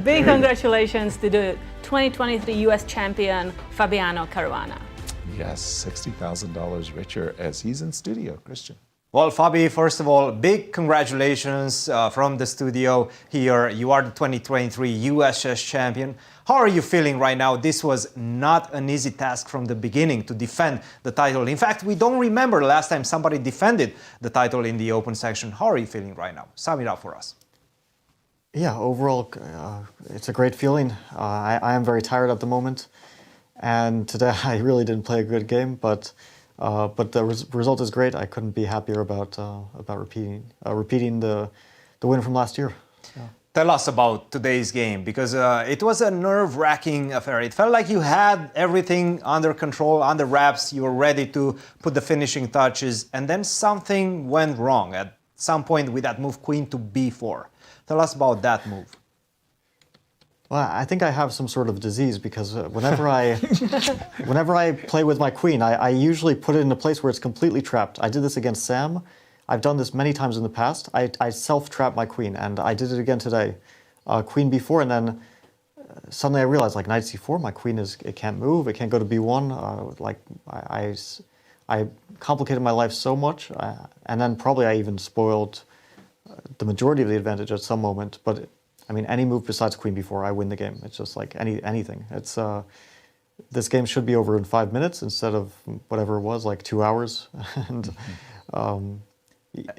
Big congratulations to the 2023 US champion, Fabiano Caruana. Yes, $60,000 richer as he's in studio. Christian. Well, Fabi, first of all, big congratulations from the studio here. You are the 2023 US chess champion. How are you feeling right now? This was not an easy task from the beginning to defend the title. In fact, we don't remember the last time somebody defended the title in the open section. How are you feeling right now? Sum it up for us. Yeah, overall, it's a great feeling. I am very tired at the moment, and today I really didn't play a good game, but the result is great. I couldn't be happier about repeating the win from last year. Yeah. Tell us about today's game, because it was a nerve-wracking affair. It felt like you had everything under control, under wraps. You were ready to put the finishing touches, and then something went wrong at some point with that move, queen to b4. Tell us about that move. Well, I think I have some sort of disease, because whenever I play with my queen, I usually put it in a place where it's completely trapped. I did this against Sam. I've done this many times in the past. I self-trap my queen, and I did it again today. Queen b4, and then suddenly I realized, like, knight c4, my queen it can't move, it can't go to b1. I complicated my life so much, and then probably I even spoiled the majority of the advantage at some moment. But I mean, any move besides queen b4, I win the game. It's just like anything. It's this game should be over in 5 minutes instead of whatever it was, like 2 hours. And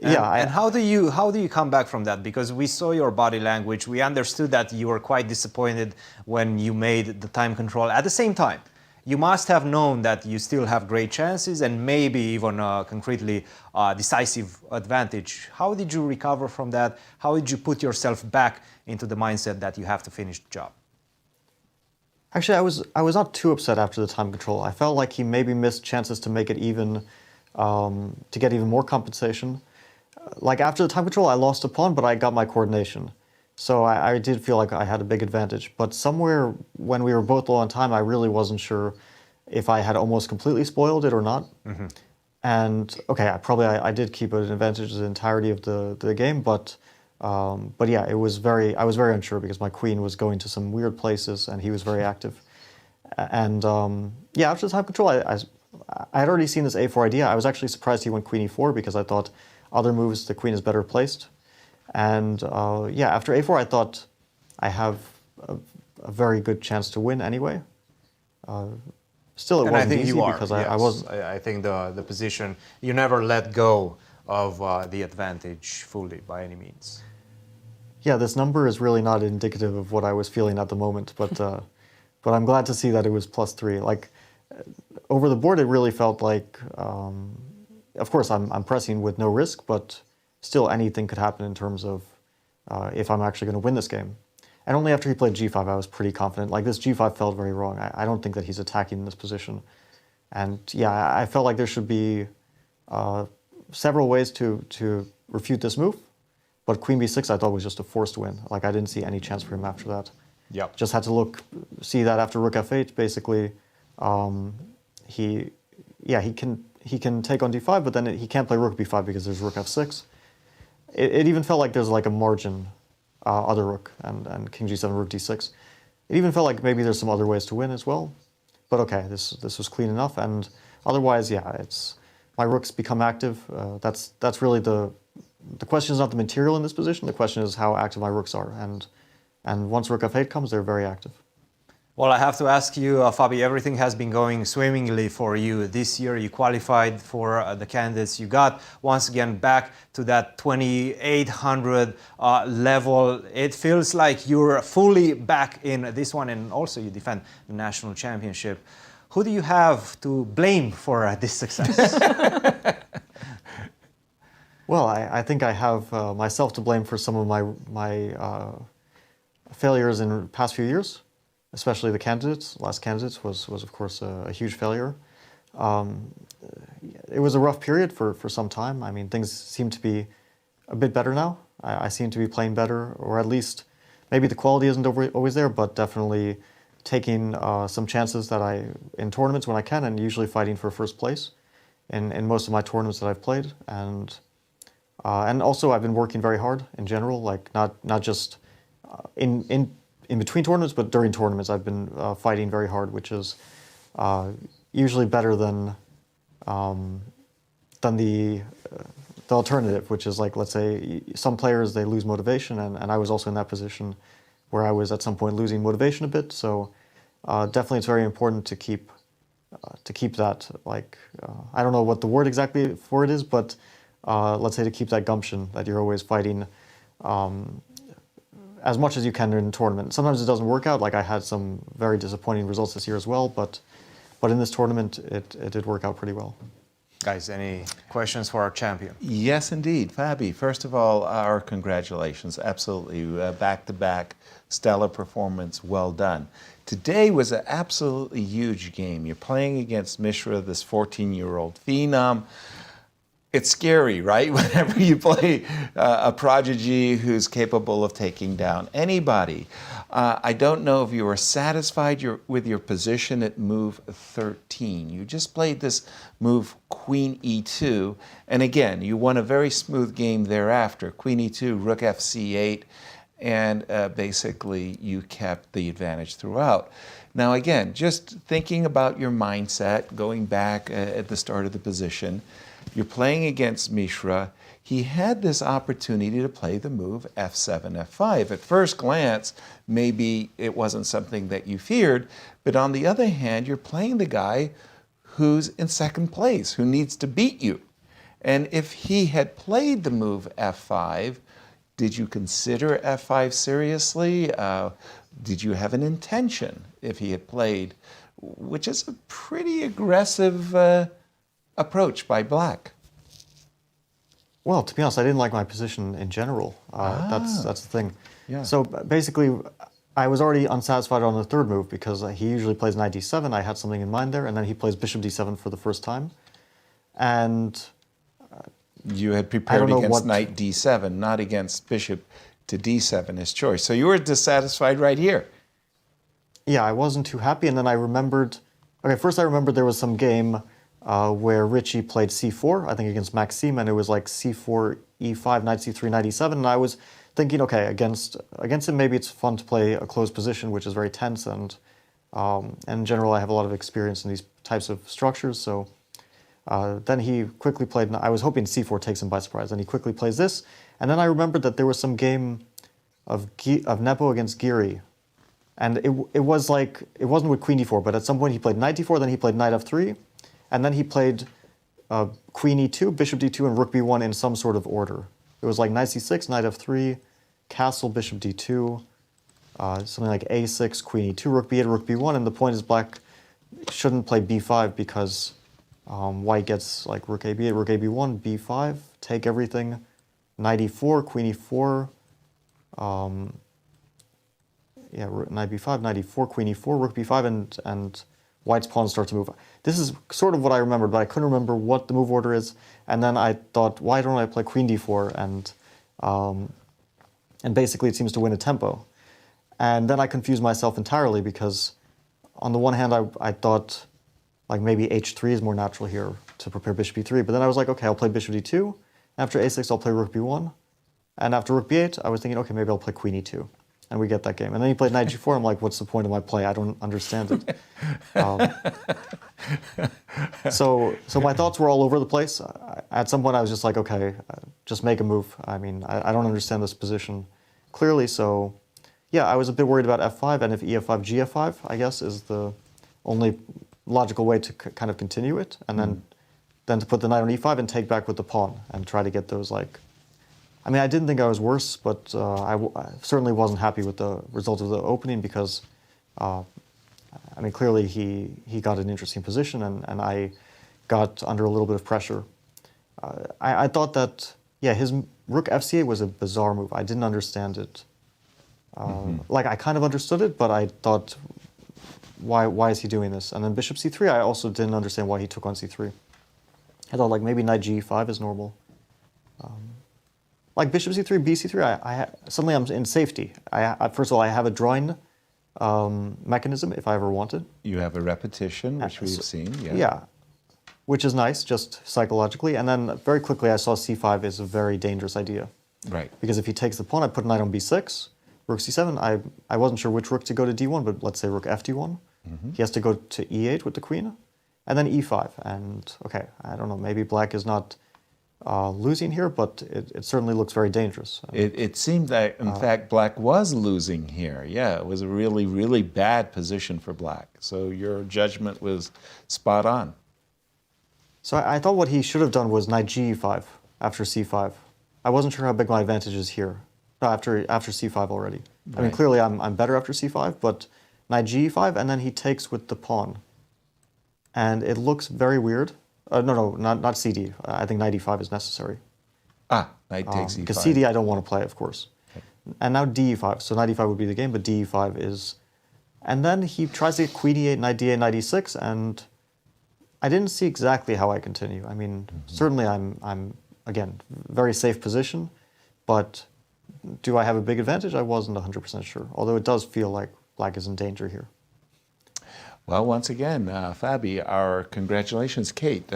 and how do you come back from that? Because we saw your body language. We understood that you were quite disappointed when you made the time control. At the same time, you must have known that you still have great chances and maybe even concretely decisive advantage. How did you recover from that? How did you put yourself back into the mindset that you have to finish the job? Actually, I was not too upset after the time control. I felt like he maybe missed chances to make it even, to get even more compensation. Like after the time control, I lost a pawn, but I got my coordination. So I did feel like I had a big advantage. But somewhere when we were both low on time, I really wasn't sure if I had almost completely spoiled it or not. Mm-hmm. And okay, I did keep an advantage the entirety of the game, but yeah, I was very unsure because my queen was going to some weird places and he was very active. And yeah, after the time control, I had already seen this a4 idea. I was actually surprised he went queen e4 because I thought other moves the queen is better placed. And yeah, after a4, I thought I have a very good chance to win anyway. Still, it wasn't easy because I wasn't. I think the position, you never let go of the advantage fully by any means. Yeah, this number is really not indicative of what I was feeling at the moment, but I'm glad to see that it was +3. Like over the board, it really felt like, of course, I'm pressing with no risk, but still anything could happen in terms of if I'm actually going to win this game. And only after he played g5, I was pretty confident. Like this g5 felt very wrong. I don't think that he's attacking in this position. And yeah, I felt like there should be several ways to refute this move. But queen b6 I thought was just a forced win. Like I didn't see any chance for him after that. Yep. Just had to see that after rook f8, basically, he can take on d5, but then he can't play rook b5 because there's rook f6. It even felt like there's like a margin, other rook and king g7, rook d6. It even felt like maybe there's some other ways to win as well. But okay, this was clean enough. And otherwise, yeah, my rooks become active. That's really the question is not the material in this position. The question is how active my rooks are. And once rook f8 comes, they're very active. Well, I have to ask you, Fabi, everything has been going swimmingly for you this year. You qualified for the candidates. You got, once again, back to that 2,800 level. It feels like you're fully back in this one, and also you defend the national championship. Who do you have to blame for this success? Well, I think I have myself to blame for some of my failures in the past few years. Especially the candidates. Last candidates was of course a huge failure. It was a rough period for some time. I mean, things seem to be a bit better now. I seem to be playing better, or at least maybe the quality isn't always there, but definitely taking some chances in tournaments when I can, and usually fighting for first place in most of my tournaments that I've played. And also I've been working very hard in general, like not just in in between tournaments, but during tournaments I've been fighting very hard, which is usually better than the alternative, which is like, let's say, some players, they lose motivation, and I was also in that position where I was at some point losing motivation a bit. So definitely it's very important to keep that, like, I don't know what the word exactly for it is, but let's say to keep that gumption, that you're always fighting as much as you can in a tournament. Sometimes it doesn't work out, like I had some very disappointing results this year as well, but in this tournament it did work out pretty well. Guys, any questions for our champion? Yes, indeed. Fabi, first of all, our congratulations. Absolutely. Back-to-back stellar performance. Well done. Today was an absolutely huge game. You're playing against Mishra, this 14-year-old phenom. It's scary, right? Whenever you play a prodigy who's capable of taking down anybody. I don't know if you were satisfied with your position at move 13. You just played this move Queen E2, and again, you won a very smooth game thereafter. Queen E2, Rook FC8, and basically you kept the advantage throughout. Now again, just thinking about your mindset, going back at the start of the position, you're playing against Mishra. He had this opportunity to play the move F7, F5. At first glance, maybe it wasn't something that you feared, but on the other hand, you're playing the guy who's in second place, who needs to beat you. And if he had played the move F5, did you consider F5 seriously? Did you have an intention if he had played, which is a pretty aggressive approach by Black? Well, to be honest, I didn't like my position in general. That's the thing. Yeah. So basically, I was already unsatisfied on the third move because he usually plays knight d7. I had something in mind there, and then he plays bishop d7 for the first time. And you had prepared against knight d7, not against bishop to d7 as choice. So you were dissatisfied right here. Yeah, I wasn't too happy, and then I remembered. Okay, first I remembered there was some game where Richie played c4, I think against Maxime, and it was like c4, e5, knight c3, knight e7, and I was thinking, okay, against him maybe it's fun to play a closed position, which is very tense, and in general I have a lot of experience in these types of structures, so then he quickly played, I was hoping c4 takes him by surprise, and he quickly plays this, and then I remembered that there was some game of Nepo against Giri, and it was like, it wasn't with queen d4, but at some point he played knight d4, then he played knight f3, and then he played queen e2, bishop d2, and rook b1 in some sort of order. It was like knight c6, knight f3, castle, bishop d2, something like a6, queen e2, rook b8, rook b1, and the point is Black shouldn't play b5 because White gets like rook ab8, rook ab1, b5, take everything, knight e4, queen e4, yeah, knight b5, knight e4, queen e4, rook b5, and White's pawns start to move. This is sort of what I remembered, but I couldn't remember what the move order is. And then I thought, why don't I play queen d4? And basically it seems to win a tempo. And then I confused myself entirely because on the one hand I thought like maybe h3 is more natural here to prepare bishop e3. But then I was like, okay, I'll play bishop d2. After a6, I'll play rook b1. And after rook b8, I was thinking, okay, maybe I'll play queen e2. And we get that game. And then he played knight g4. I'm like, what's the point of my play? I don't understand it. So my thoughts were all over the place. At some point, I was just like, okay, just make a move. I mean, I don't understand this position clearly. So yeah, I was a bit worried about f5. And if ef5, gf5, I guess, is the only logical way to kind of continue it. And then to put the knight on e5 and take back with the pawn and try to get those like... I mean, I didn't think I was worse, but I certainly wasn't happy with the result of the opening because, I mean, clearly he got an interesting position and I got under a little bit of pressure. I thought that, yeah, his rook fc8 was a bizarre move. I didn't understand it. Like, I kind of understood it, but I thought, why is he doing this? And then bishop c3, I also didn't understand why he took on c3. I thought, like, maybe knight g5 is normal. Like bishop c3, bc3, suddenly I'm in safety. First of all, I have a drawing mechanism if I ever want it. You have a repetition, which we've seen. Yeah. Yeah, which is nice, just psychologically. And then very quickly I saw c5 is a very dangerous idea. Right. Because if he takes the pawn, I put knight on b6. rook c7. I wasn't sure which rook to go to d1, but let's say rook fd1. He has to go to e8 with the queen, and then e5. And okay, I don't know, maybe black is not losing here, but it certainly looks very dangerous. It seemed that, in fact, black was losing here. Yeah, it was a really, really bad position for black. So your judgment was spot on. So I thought what he should have done was knight g5 after c5. I wasn't sure how big my advantage is here. No, after c5 already. I mean, clearly I'm better after c5, but knight g5, and then he takes with the pawn. And it looks very weird. No, not cd. I think knight e5 is necessary. Knight takes e5. Because cd I don't want to play, of course. Okay. And now d5. So knight e5 would be the game, but d5 is... And then he tries to get queen e8, knight d8, knight e6, and I didn't see exactly how I continue. I mean, certainly I'm again, very safe position, but do I have a big advantage? I wasn't 100% sure, although it does feel like black is in danger here. Well, once again, Fabi, our congratulations, Kate,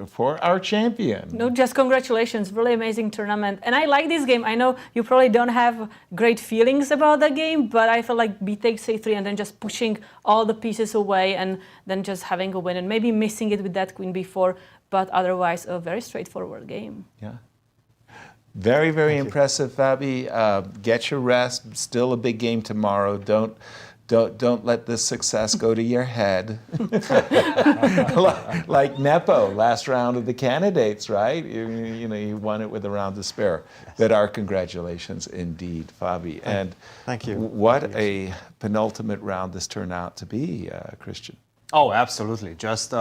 for our champion. No, just congratulations. Really amazing tournament. And I like this game. I know you probably don't have great feelings about the game, but I feel like b takes a3 and then just pushing all the pieces away and then just having a win and maybe missing it with that queen before, but otherwise a very straightforward game. Yeah. Very, very impressive, Fabi. Get your rest. Still a big game tomorrow. Don't let this success go to your head. like Nepo, last round of the candidates, right? You won it with a round to spare. Yes. But our congratulations indeed, Fabi. And thank you. What a penultimate round this turned out to be, Christian. Oh, absolutely. Just